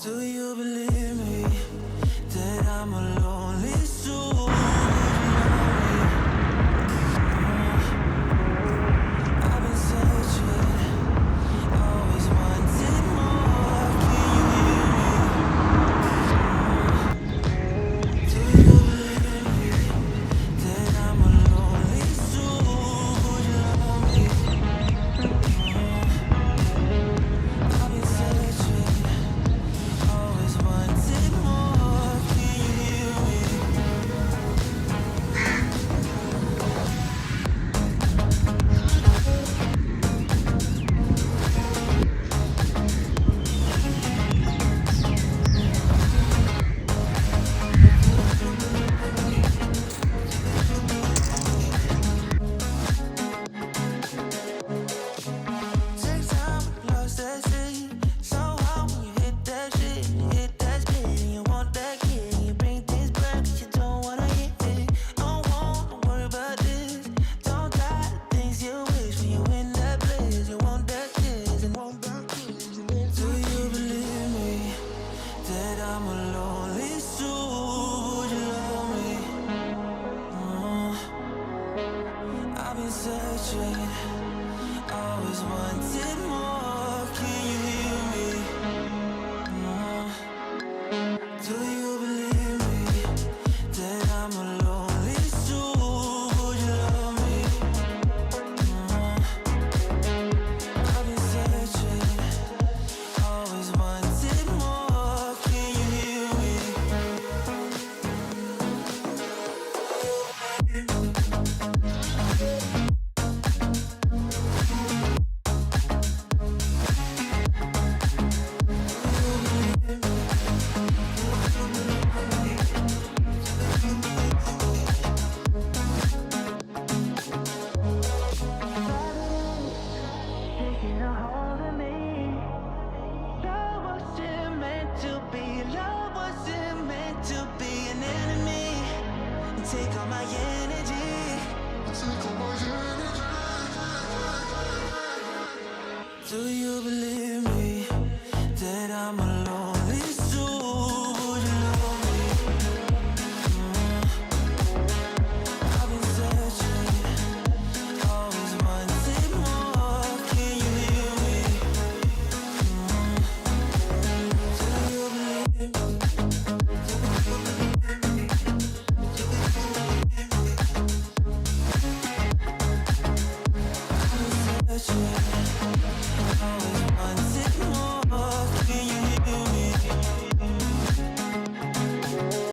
Do you believe me that I'm a lonely soul? I've been searching, always wanted more. Can you hear me? Do you believe me that I'm a lonely soul? Would you love me? I've been searching, always wanted more. Can you hear me? Take time, lost that shit. So hard when you hit that shit. Hit that split and you want that kid. You bring things back 'cause you don't wanna hit it. Don't wanna worry about this. Don't die the things you wish when you in that place. You want that kiss and want that kiss. Do you believe me that I'm a lonely soul? Would you love me? I've been searching, always wanted more. Can you hear me? Do you believe me that I'm a lonely soul? Would you love me? I've been searching, always wanted more. Can you hear me? Taking a hold of me. Love wasn't meant to be. Love wasn't meant to be an enemy. You take all my energy. Do